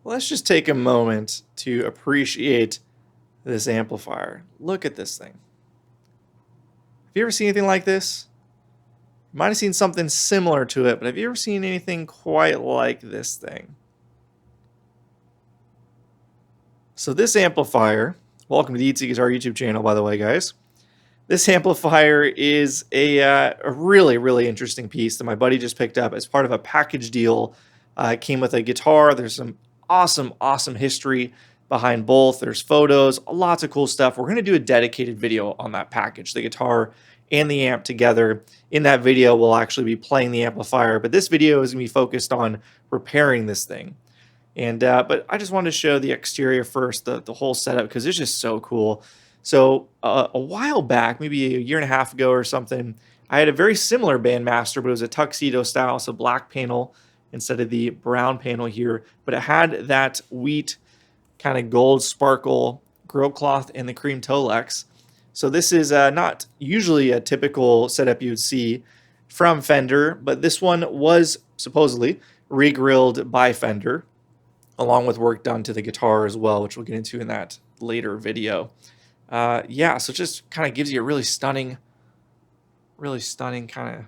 Let's just take a moment to appreciate this amplifier. Look at this thing. Have you ever seen anything like this? You might have seen something similar to it, but have you ever seen anything quite like this thing? So this amplifier, welcome to the ETC Guitar YouTube channel, by the way, guys. This amplifier is a really, really interesting piece that my buddy just picked up as part of a package deal. It came with a guitar. There's some awesome history behind both. There's photos, lots of cool stuff. We're going to do a dedicated video on that package, the guitar and the amp together. In that video, we'll actually be playing the amplifier, but this video is going to be focused on repairing this thing. And but I just wanted to show the exterior first, the whole setup, because it's just so cool. So a while back, maybe a year and a half ago or something, I had a very similar Bandmaster, but it was a tuxedo style, so black panel instead of the brown panel here. But it had that wheat kind of gold sparkle grill cloth and the cream Tolex. So this is not usually a typical setup you would see from Fender, but this one was supposedly re-grilled by Fender, along with work done to the guitar as well, which we'll get into in that later video. Yeah, so it just kind of gives you a really stunning kind of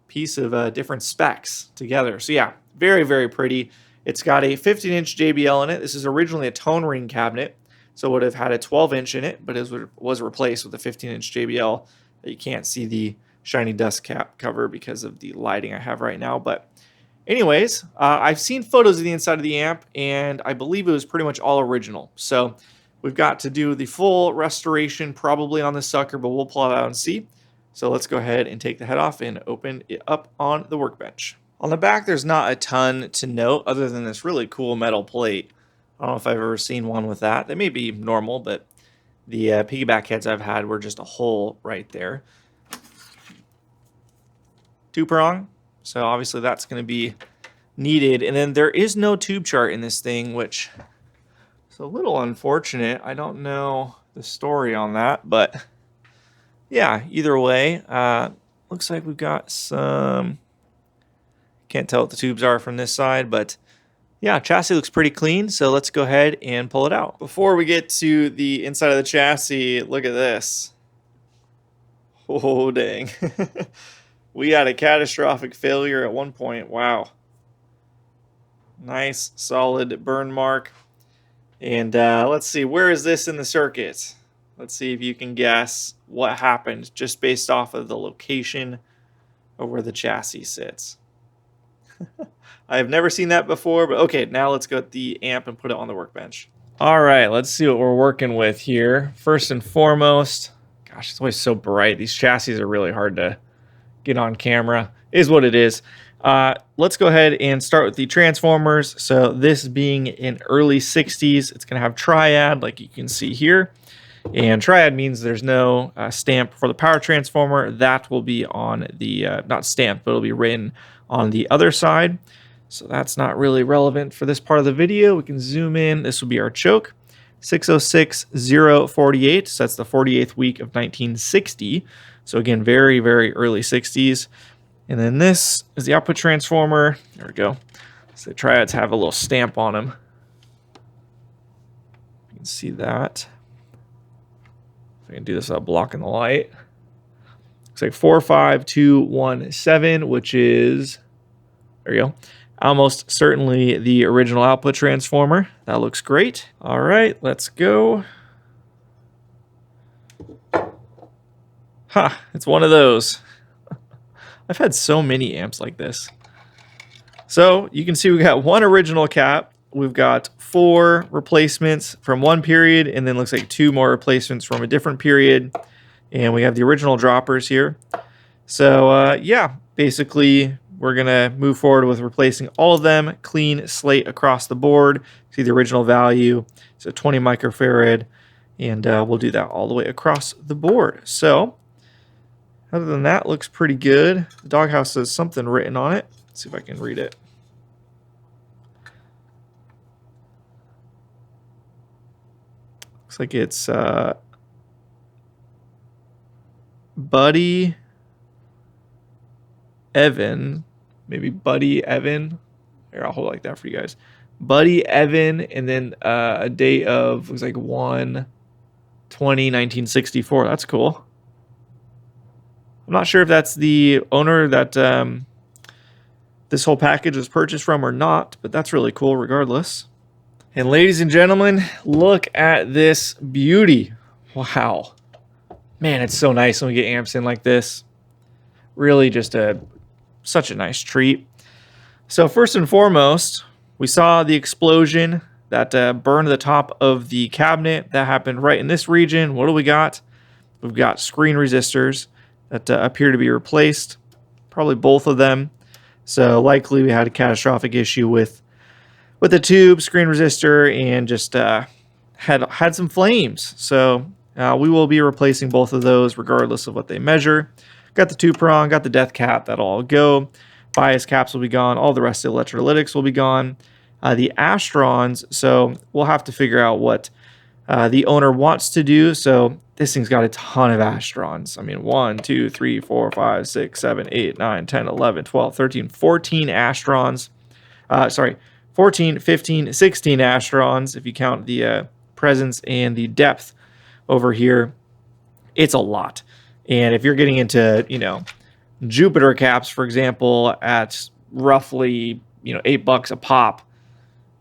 piece of different specs together. So yeah, very, very pretty. It's got a 15-inch JBL in it. This is originally a tone ring cabinet, so it would have had a 12-inch in it, but it was replaced with a 15-inch JBL. You can't see the shiny dust cap cover because of the lighting I have right now. But anyways, I've seen photos of the inside of the amp, and I believe it was pretty much all original. So we've got to do the full restoration probably on this sucker, but we'll pull it out and see. So let's go ahead and take the head off and open it up on the workbench. On the back, there's not a ton to note other than this really cool metal plate. I don't know if I've ever seen one with that. They may be normal, but the piggyback heads I've had were just a hole right there. 2-prong, so obviously that's going to be needed. And then there is no tube chart in this thing, which is a little unfortunate. I don't know the story on that, but yeah, either way, looks like we've got some, can't tell what the tubes are from this side, but yeah, chassis looks pretty clean, so let's go ahead and pull it out. Before we get to the inside of the chassis, look at this. Oh, dang. We had a catastrophic failure at one point. Wow. Nice, solid burn mark. And let's see, where is this in the circuit? Let's see if you can guess what happened just based off of the location of where the chassis sits. I have never seen that before, but okay, now let's go at the amp and put it on the workbench. All right, let's see what we're working with here. First and foremost, gosh, it's always so bright. These chassis are really hard to get on camera. It is what it is. Let's go ahead and start with the transformers. So this being in early 60s, it's going to have triad like you can see here. And triad means there's no stamp for the power transformer. That will be on the, not stamped, but it'll be written on the other side. So that's not really relevant for this part of the video. We can zoom in. This will be our choke. 606048. So that's the 48th week of 1960. So again, very, very early 60s. And then this is the output transformer. There we go. So the triads have a little stamp on them. You can see that. I can do this without blocking the light. Looks like 45217, which is, there you go, almost certainly the original output transformer. That looks great. All right, let's go. Ha, it's one of those. I've had so many amps like this. So you can see we got one original cap. We've got 4 replacements from one period, and then looks like 2 more replacements from a different period. And we have the original droppers here. So yeah, basically we're gonna move forward with replacing all of them, clean slate across the board. See the original value, so 20 microfarad, and we'll do that all the way across the board. So other than that, looks pretty good. The Doghouse has something written on it. Let's see if I can read it. Looks like it's Buddy Evan, maybe Buddy Evan Here, I'll hold it like that for you guys. Buddy Evan, and then a date of, looks like 1/20/1964. That's cool. I'm not sure if that's the owner that this whole package was purchased from or not, but that's really cool regardless. And ladies and gentlemen, look at this beauty. Wow. Man, it's so nice when we get amps in like this. Really just such a nice treat. So first and foremost, we saw the explosion that burned the top of the cabinet. That happened right in this region. What do we got? We've got screen resistors that appear to be replaced. Probably both of them. So likely we had a catastrophic issue with the tube, screen resistor, and just had some flames. So we will be replacing both of those regardless of what they measure. Got the two prong, got the death cap, that'll all go. Bias caps will be gone. All the rest of the electrolytics will be gone. The Astrons, so we'll have to figure out what the owner wants to do. So this thing's got a ton of Astrons. I mean, 1, 2, 3, 4, 5, 6, 7, 8, 9, 10, 11, 12, 13, 14 Astrons. 14, 15, 16 Astrons if you count the presence and the depth over here. It's a lot. And if you're getting into, Jupiter caps, for example, at roughly, $8 a pop,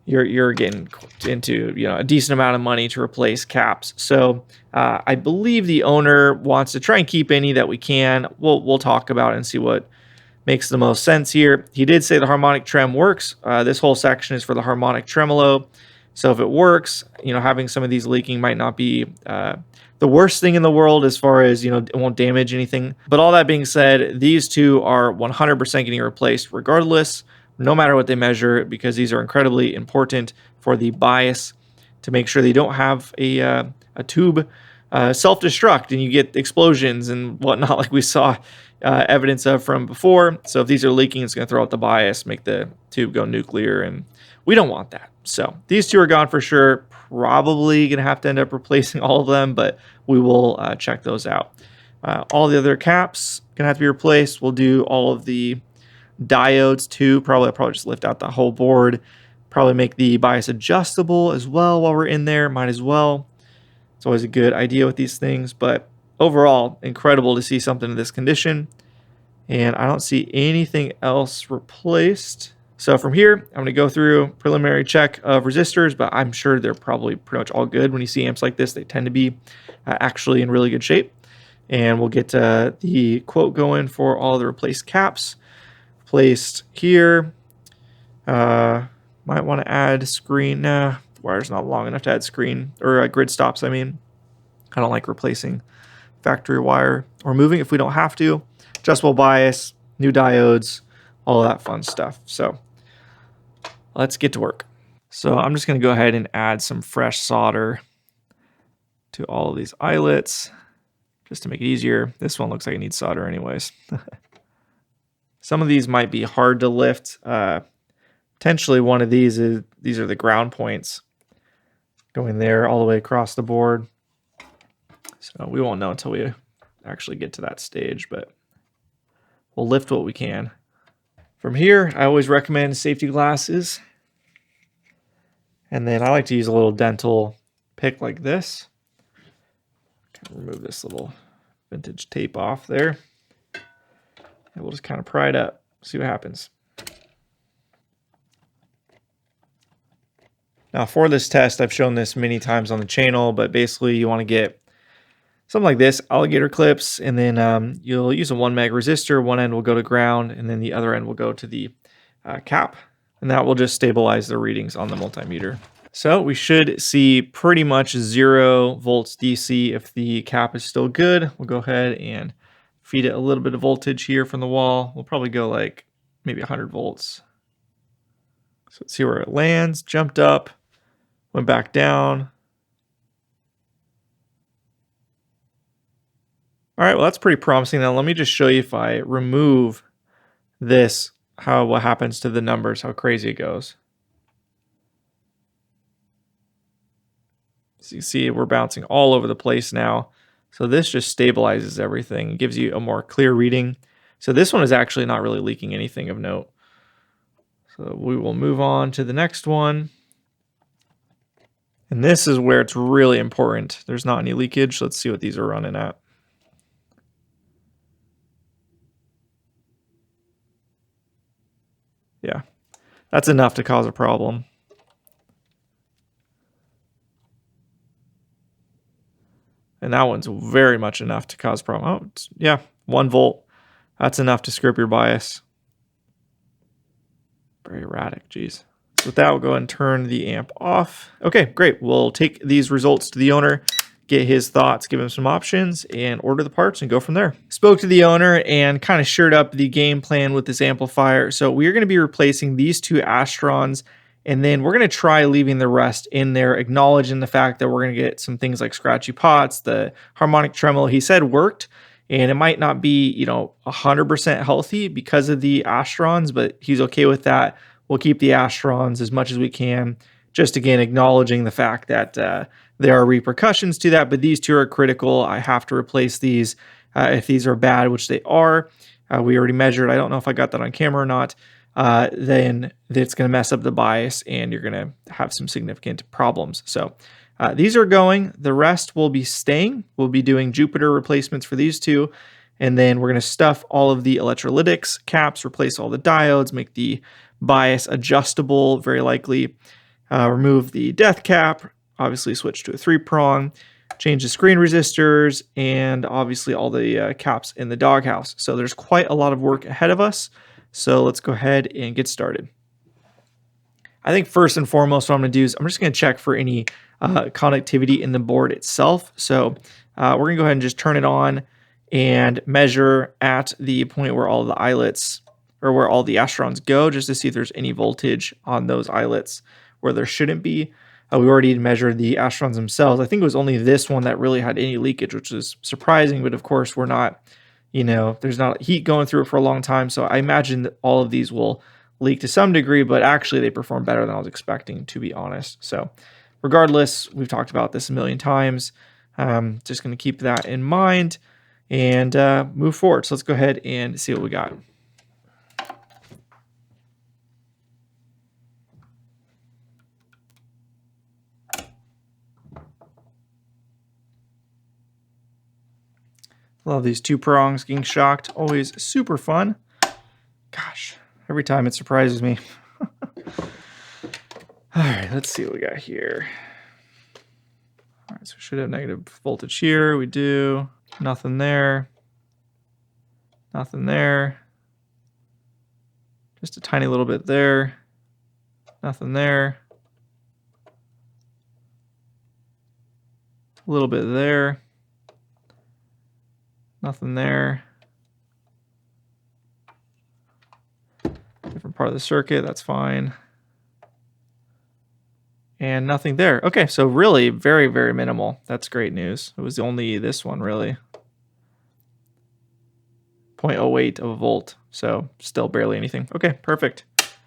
you're getting into, a decent amount of money to replace caps. So I believe the owner wants to try and keep any that we can. We'll talk about it and see what makes the most sense here. He did say the harmonic trem works. This whole section is for the harmonic tremolo. So if it works, having some of these leaking might not be the worst thing in the world as far as, it won't damage anything. But all that being said, these two are 100% getting replaced regardless, no matter what they measure, because these are incredibly important for the bias to make sure they don't have a tube self-destruct and you get explosions and whatnot like we saw evidence of from before. So if these are leaking, it's going to throw out the bias, make the tube go nuclear, and we don't want that. So these two are gone for sure. Probably going to have to end up replacing all of them, but we will check those out. All the other caps going to have to be replaced. We'll do all of the diodes too. I'll probably just lift out the whole board. Probably make the bias adjustable as well while we're in there. Might as well. It's always a good idea with these things, but overall, incredible to see something in this condition. And I don't see anything else replaced. So from here, I'm going to go through preliminary check of resistors, but I'm sure they're probably pretty much all good. When you see amps like this, they tend to be actually in really good shape. And we'll get the quote going for all the replaced caps. Placed here. Might want to add screen. Nah, the wire's not long enough to add screen, or grid stops, I mean. I don't like replacing factory wire or moving if we don't have to. Adjustable bias, new diodes, all of that fun stuff. So let's get to work. So I'm just going to go ahead and add some fresh solder to all of these eyelets just to make it easier. This one looks like it needs solder anyways. Some of these might be hard to lift. Potentially one of these are the ground points going there all the way across the board. So we won't know until we actually get to that stage, but we'll lift what we can. From here, I always recommend safety glasses. And then I like to use a little dental pick like this. Remove this little vintage tape off there. And we'll just kind of pry it up, see what happens. Now for this test, I've shown this many times on the channel, but basically you want to get something like this, alligator clips, and then you'll use a 1 meg resistor. One end will go to ground, and then the other end will go to the cap, and that will just stabilize the readings on the multimeter. So we should see pretty much 0 volts DC if the cap is still good. We'll go ahead and feed it a little bit of voltage here from the wall. We'll probably go like maybe 100 volts. So let's see where it lands. Jumped up, went back down. All right, well, that's pretty promising. Now let me just show you if I remove this, what happens to the numbers, how crazy it goes. So you see we're bouncing all over the place now. So this just stabilizes everything, gives you a more clear reading. So this one is actually not really leaking anything of note. So So we will move on to the next one. And this is where it's really important. There's not any leakage. Let's see what these are running at. Yeah, that's enough to cause a problem. And that one's very much enough to cause a problem. Oh, yeah, 1 volt. That's enough to screw up your bias. Very erratic, geez. So with that, we'll go ahead and turn the amp off. Okay, great. We'll take these results to the owner, get his thoughts, give him some options, and order the parts and go from there. Spoke to the owner and kind of shared up the game plan with this amplifier. So we're going to be replacing these 2 Astrons, and then we're going to try leaving the rest in there, acknowledging the fact that we're going to get some things like scratchy pots. The harmonic tremolo, he said, worked. And it might not be, 100% healthy because of the Astrons, but he's okay with that. We'll keep the Astrons as much as we can, just again acknowledging the fact that there are repercussions to that, but these 2 are critical. I have to replace these if these are bad, which they are. We already measured. I don't know if I got that on camera or not. Then it's going to mess up the bias and you're going to have some significant problems. So these are going. The rest will be staying. We'll be doing Jupiter replacements for these 2. And then we're going to stuff all of the electrolytics caps, replace all the diodes, make the bias adjustable, very likely. Remove the death cap, obviously switch to a 3-prong, change the screen resistors, and obviously all the caps in the doghouse. So there's quite a lot of work ahead of us. So let's go ahead and get started. I think first and foremost, what I'm going to do is I'm just going to check for any conductivity in the board itself. So we're going to go ahead and just turn it on and measure at the point where all the eyelets or where all the Astrons go, just to see if there's any voltage on those eyelets where there shouldn't be. We already measured the Astrons themselves. I think it was only this one that really had any leakage, which is surprising, but of course we're not, there's not heat going through it for a long time. So I imagine that all of these will leak to some degree, but actually they perform better than I was expecting, to be honest. So regardless, we've talked about this a million times. Just going to keep that in mind and move forward. So let's go ahead and see what we got. Love these 2 prongs, getting shocked, always super fun. Gosh, every time it surprises me. All right, let's see what we got here. All right, so we should have negative voltage here. We do. Nothing there. Nothing there. Just a tiny little bit there. Nothing there. A little bit there. Nothing there. Different part of the circuit, that's fine. And nothing there. Okay, so really very, very minimal. That's great news. It was only this one, really. 0.08 of a volt, so still barely anything. Okay, perfect.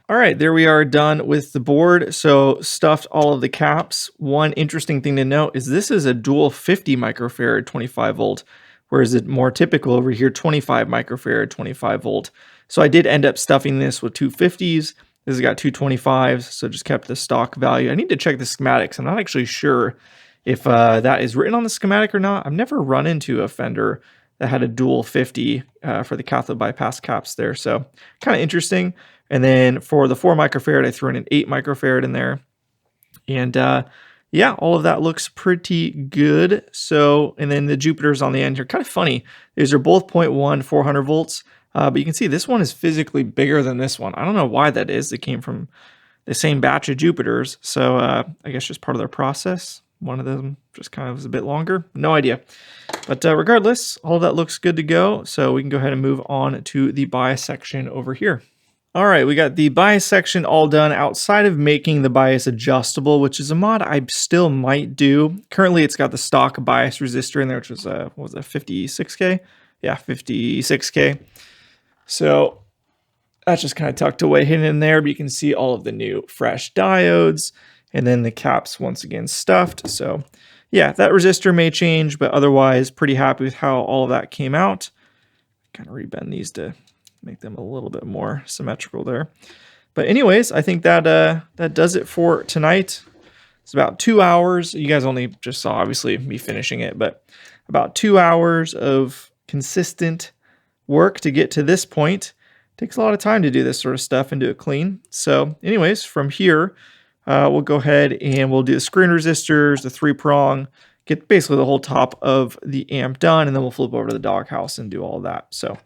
All right, there we are done with the board. So stuffed all of the caps. One interesting thing to note is this is a dual 50 microfarad 25 volt, whereas it's more typical over here 25 microfarad 25 volt. So I did end up stuffing this with 250s. This has got 225s, so just kept the stock value. I need to check the schematics. I'm not actually sure if that is written on the schematic or not. I've never run into a Fender that had a dual 50 for the cathode bypass caps there, so kind of interesting. And then for the 4 microfarad, I threw in an 8 microfarad in there. And yeah, all of that looks pretty good. So, and then the Jupiters on the end here, kind of funny. These are both 0.1 400 volts. But you can see this one is physically bigger than this one. I don't know why that is. They came from the same batch of Jupiters. So I guess just part of their process. One of them just kind of is a bit longer. No idea. But regardless, all of that looks good to go. So we can go ahead and move on to the bias section over here. All right, we got the bias section all done outside of making the bias adjustable, which is a mod I still might do. Currently, it's got the stock bias resistor in there, which was, what was it, 56K? Yeah, 56K. So that's just kind of tucked away hidden in there, but you can see all of the new fresh diodes and then the caps once again stuffed. So yeah, that resistor may change, but otherwise pretty happy with how all of that came out. Kind of rebend these to make them a little bit more symmetrical there. But anyways, I think that that does it for tonight. It's about 2 hours. You guys only just saw, obviously, me finishing it, but about 2 hours of consistent work to get to this point. It takes a lot of time to do this sort of stuff and do it clean. So anyways, from here, we'll go ahead and we'll do the screen resistors, the 3-prong, get basically the whole top of the amp done, and then we'll flip over to the Doghouse and do all of that. So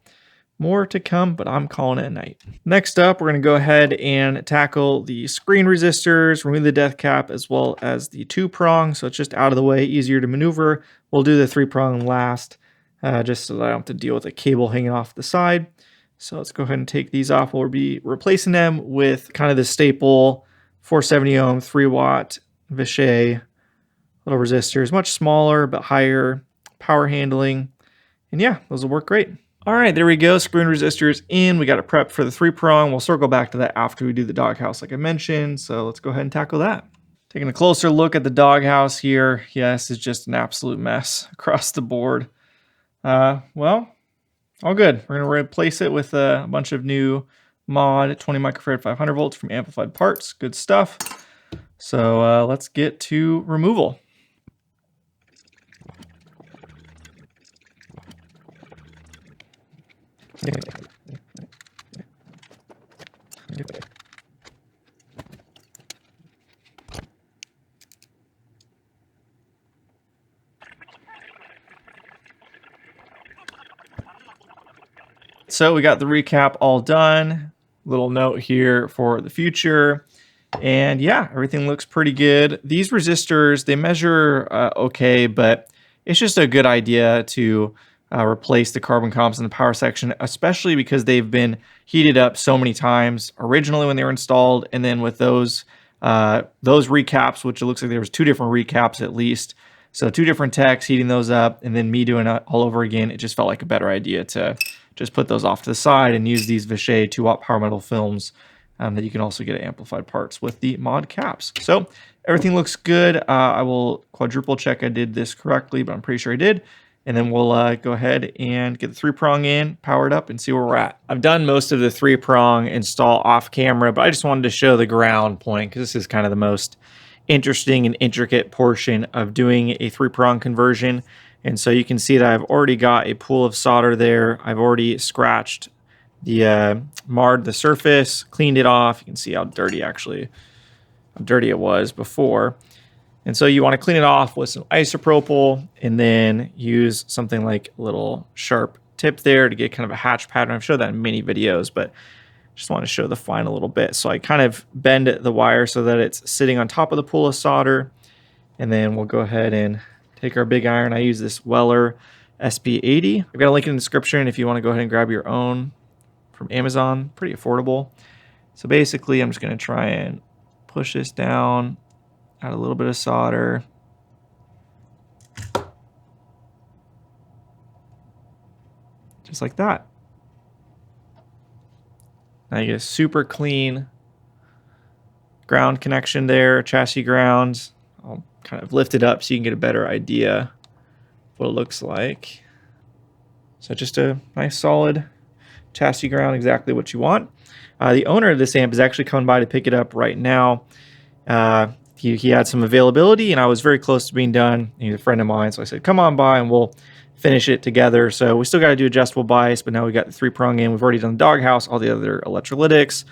more to come, but I'm calling it a night. Next up, we're going to go ahead and tackle the screen resistors, remove the death cap, as well as the 2-prong, so it's just out of the way, easier to maneuver. We'll do the 3-prong last, just so that I don't have to deal with a cable hanging off the side. So let's go ahead and take these off. We'll be replacing them with kind of the staple 470 ohm, 3-watt Vichet little resistors, much smaller but higher power handling. And yeah, those will work great. All right, there we go. Screen resistors in. We got it prepped for the 3-prong. We'll circle back to that after we do the Doghouse, like I mentioned. So let's go ahead and tackle that. Taking a closer look at the Doghouse here. Yes, it's just an absolute mess across the board. Well, all good. We're going to replace it with a bunch of new mod 20 microfarad 500 volts from Amplified Parts. Good stuff. So let's get to removal. So we got the recap all done. Little note here for the future. And yeah, everything looks pretty good. These resistors, they measure okay, but it's just a good idea to replace the carbon comps in the power section, especially because they've been heated up so many times originally when they were installed, and then with those recaps, which it looks like there was 2 different recaps at least. So 2 different techs heating those up, and then me doing it all over again. It just felt like a better idea to just put those off to the side and use these Vichet 2-watt power metal films that you can also get at Amplified Parts with the mod caps. So everything looks good. I will quadruple check I did this correctly, but I'm pretty sure I did. And then we'll go ahead and get the 3-prong in, powered up, and see where we're at. I've done most of the 3-prong install off camera, but I just wanted to show the ground point because this is kind of the most interesting and intricate portion of doing a 3-prong conversion. And so you can see that I've already got a pool of solder there. I've already scratched the marred the surface, cleaned it off. You can see how dirty it was before. And so you want to clean it off with some isopropyl and then use something like a little sharp tip there to get kind of a hatch pattern. I've showed that in many videos, but just want to show the fine a little bit. So I kind of bend the wire so that it's sitting on top of the pool of solder. And then we'll go ahead and take our big iron. I use this Weller SP80. I've got a link in the description if you want to go ahead and grab your own from Amazon. Pretty affordable. So basically, I'm just going to try and push this down, add a little bit of solder. Just like that. Now you get a super clean ground connection there, chassis ground. I'll kind of lift it up so you can get a better idea of what it looks like. So just a nice solid chassis ground, exactly what you want. The owner of this amp is actually coming by to pick it up right now. He had some availability, and I was very close to being done. He's a friend of mine, so I said, come on by and we'll finish it together. So we still got to do adjustable bias, but now we got the 3-prong in. We've already done the Doghouse, all the other electrolytics.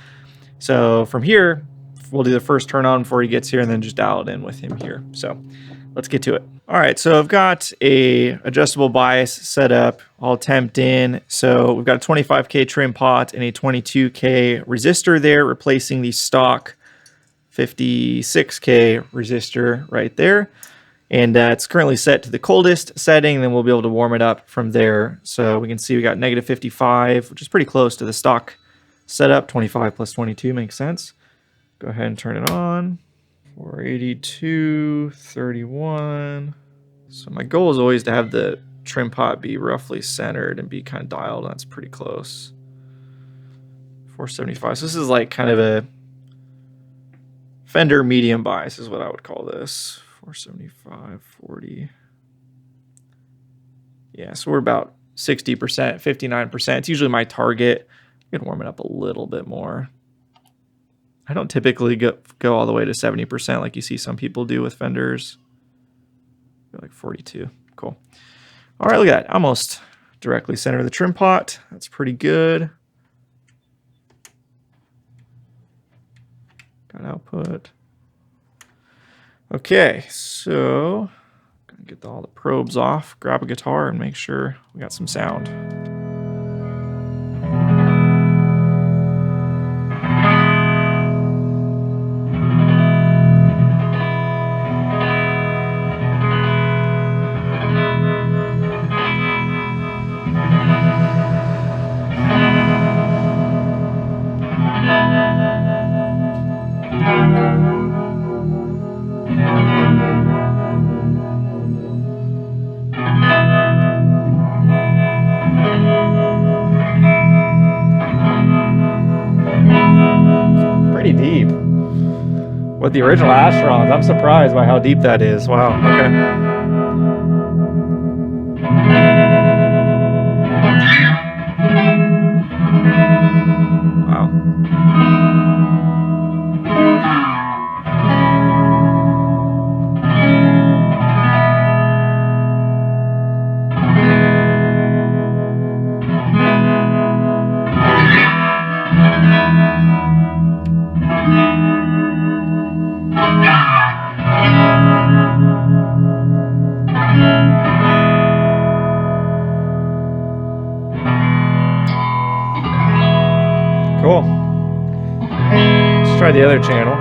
So from here, we'll do the first turn on before he gets here and then just dial it in with him here. So let's get to it. All right, so I've got a adjustable bias set up, all temped in. So we've got a 25K trim pot and a 22K resistor there, replacing the stock 56K resistor right there. And it's currently set to the coldest setting, then we'll be able to warm it up from there. So we can see we got negative 55, which is pretty close to the stock setup. 25 plus 22 makes sense. Go ahead and turn it on. 482, 31. So my goal is always to have the trim pot be roughly centered and be kind of dialed. That's pretty close. 475. So this is like kind of a Fender medium bias is what I would call this. 475, 40. Yeah, so we're about 60%, 59%. It's usually my target. I'm going to warm it up a little bit more. I don't typically go all the way to 70% like you see some people do with Fenders. Like 42. Cool. All right, look at that. Almost directly center of the trim pot. That's pretty good. Got output. Okay, so gonna get all the probes off, grab a guitar, and make sure we got some sound. Pretty deep. With the original Astrons, I'm surprised by how deep that is. Wow, okay. Cool. Let's try the other channel.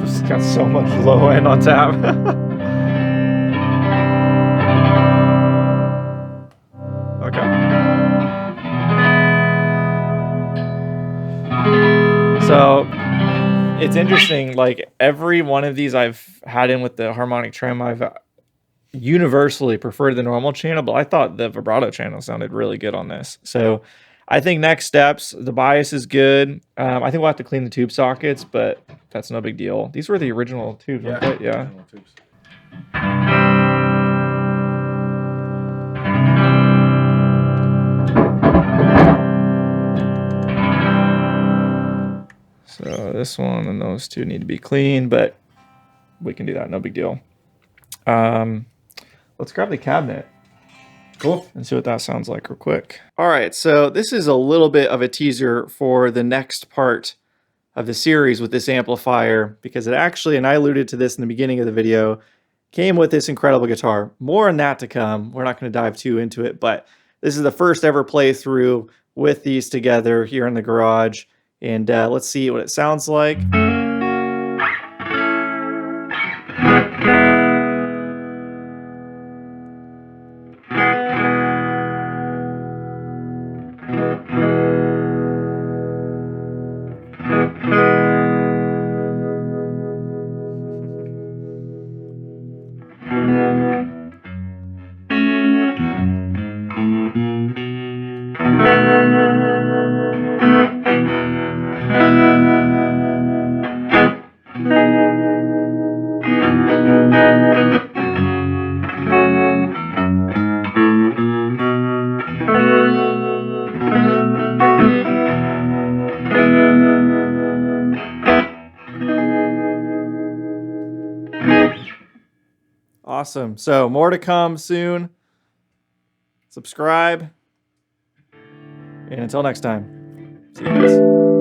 It's got so much low end on tap. So it's interesting, like every one of these I've had in with the harmonic trim, I've universally preferred the normal channel, but I thought the vibrato channel sounded really good on this. So I think next steps, the bias is good. I think we'll have to clean the tube sockets, but that's no big deal. These were the original tubes, weren't they? Yeah. Tubes. So this one and those two need to be clean, but we can do that, no big deal. Let's grab the cabinet. Cool. And see what that sounds like real quick. All right, so this is a little bit of a teaser for the next part of the series with this amplifier, because it actually, and I alluded to this in the beginning of the video, came with this incredible guitar. More on that to come. We're not going to dive too into it, but this is the first ever playthrough with these together here in the garage. And let's see what it sounds like. Awesome. So more to come soon. Subscribe. And until next time, see you guys.